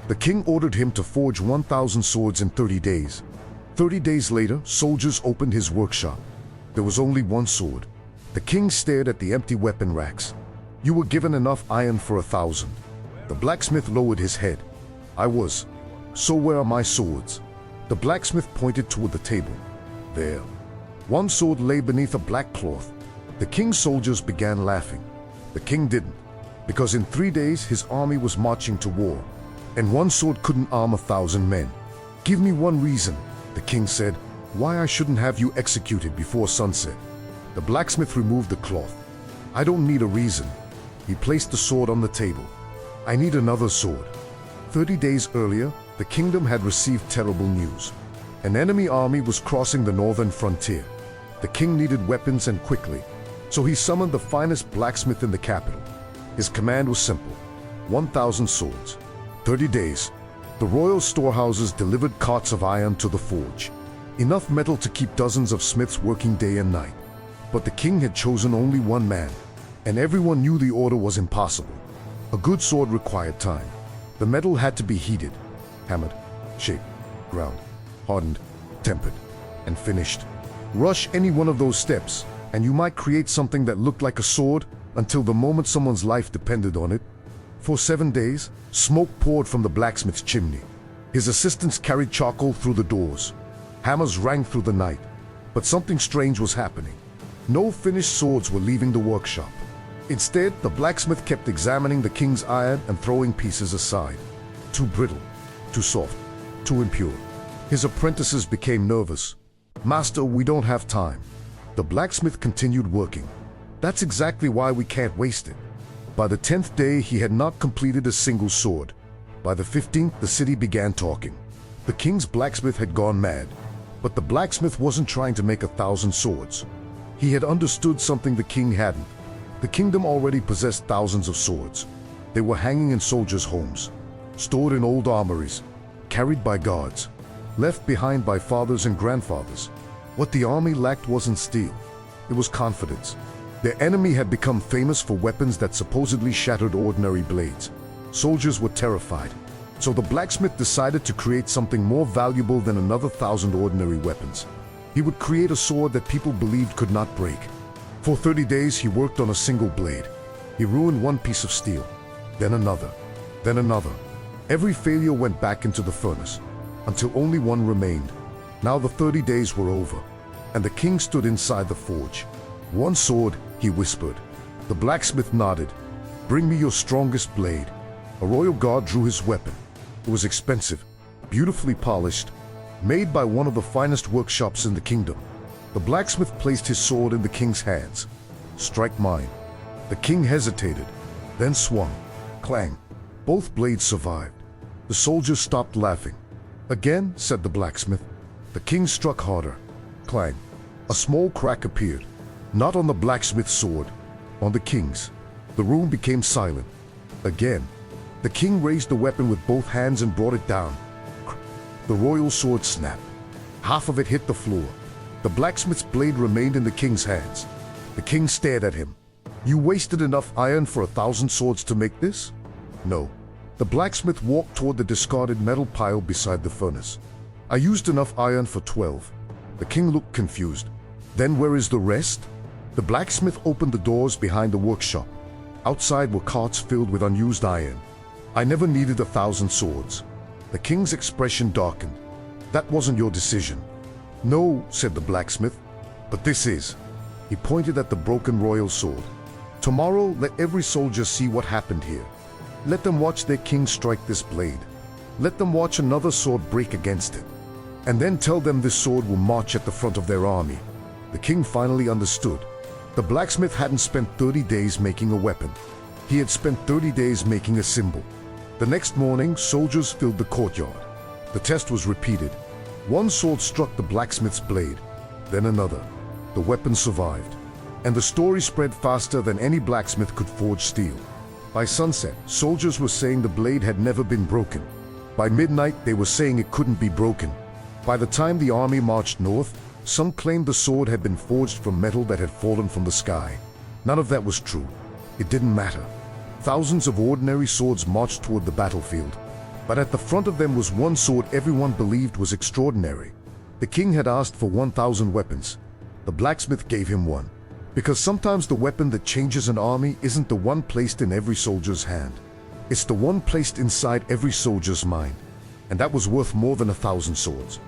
The king ordered him to forge 1,000 swords in 30 days. 30 days later, soldiers opened his workshop. There was only one sword. The king stared at the empty weapon racks. "You were given enough iron for 1,000. The blacksmith lowered his head. "I was. So where are my swords?" The blacksmith pointed toward the table. "There." One sword lay beneath a black cloth. The king's soldiers began laughing. The king didn't, because in 3 days his army was marching to war, and one sword couldn't arm 1,000 men. "Give me one reason," the king said, "why I shouldn't have you executed before sunset." The blacksmith removed the cloth. "I don't need a reason." He placed the sword on the table. "I need another sword." 30 days earlier, the kingdom had received terrible news. An enemy army was crossing the northern frontier. The king needed weapons and quickly, so he summoned the finest blacksmith in the capital. His command was simple: 1,000 swords. 30 days. The royal storehouses delivered carts of iron to the forge. Enough metal to keep dozens of smiths working day and night. But the king had chosen only one man, and everyone knew the order was impossible. A good sword required time. The metal had to be heated, hammered, shaped, ground, hardened, tempered, and finished. Rush any one of those steps, and you might create something that looked like a sword until the moment someone's life depended on it. For 7 days, smoke poured from the blacksmith's chimney. His assistants carried charcoal through the doors. Hammers rang through the night. But something strange was happening. No finished swords were leaving the workshop. Instead, the blacksmith kept examining the king's iron and throwing pieces aside. Too brittle, too soft, too impure. His apprentices became nervous. "Master, we don't have time." The blacksmith continued working. "That's exactly why we can't waste it." By the 10th day, he had not completed a single sword. By the 15th, the city began talking. The king's blacksmith had gone mad. But the blacksmith wasn't trying to make 1,000 swords. He had understood something the king hadn't. The kingdom already possessed thousands of swords. They were hanging in soldiers' homes, stored in old armories, carried by guards, left behind by fathers and grandfathers. What the army lacked wasn't steel. It was confidence. Their enemy had become famous for weapons that supposedly shattered ordinary blades. Soldiers were terrified. So the blacksmith decided to create something more valuable than another 1,000 ordinary weapons. He would create a sword that people believed could not break. For 30 days, he worked on a single blade. He ruined one piece of steel, then another, then another. Every failure went back into the furnace, until only one remained. Now the 30 days were over, and the king stood inside the forge. "One sword," he whispered. The blacksmith nodded. "Bring me your strongest blade." A royal guard drew his weapon. It was expensive, beautifully polished, made by one of the finest workshops in the kingdom. The blacksmith placed his sword in the king's hands. "Strike mine." The king hesitated, then swung. Clang. Both blades survived. The soldiers stopped laughing. "Again," said the blacksmith. The king struck harder. Clang. A small crack appeared, not on the blacksmith's sword, on the king's. The room became silent. Again. The king raised the weapon with both hands and brought it down. The royal sword snapped. Half of it hit the floor. The blacksmith's blade remained in the king's hands. The king stared at him. "You wasted enough iron for 1,000 swords to make this?" "No." The blacksmith walked toward the discarded metal pile beside the furnace. "I used enough iron for 12. The king looked confused. "Then where is the rest?" The blacksmith opened the doors behind the workshop. Outside were carts filled with unused iron. "I never needed 1,000 swords." The king's expression darkened. "That wasn't your decision." "No," said the blacksmith, "but this is." He pointed at the broken royal sword. "Tomorrow, let every soldier see what happened here. Let them watch their king strike this blade. Let them watch another sword break against it. And then tell them this sword will march at the front of their army." The king finally understood. The blacksmith hadn't spent 30 days making a weapon. He had spent 30 days making a symbol. The next morning, soldiers filled the courtyard. The test was repeated. One sword struck the blacksmith's blade, then another. The weapon survived. And the story spread faster than any blacksmith could forge steel. By sunset, soldiers were saying the blade had never been broken. By midnight, they were saying it couldn't be broken. By the time the army marched north, some claimed the sword had been forged from metal that had fallen from the sky. None of that was true. It didn't matter. Thousands of ordinary swords marched toward the battlefield. But at the front of them was one sword everyone believed was extraordinary. The king had asked for 1,000 weapons. The blacksmith gave him one. Because sometimes the weapon that changes an army isn't the one placed in every soldier's hand. It's the one placed inside every soldier's mind. And that was worth more than 1,000 swords.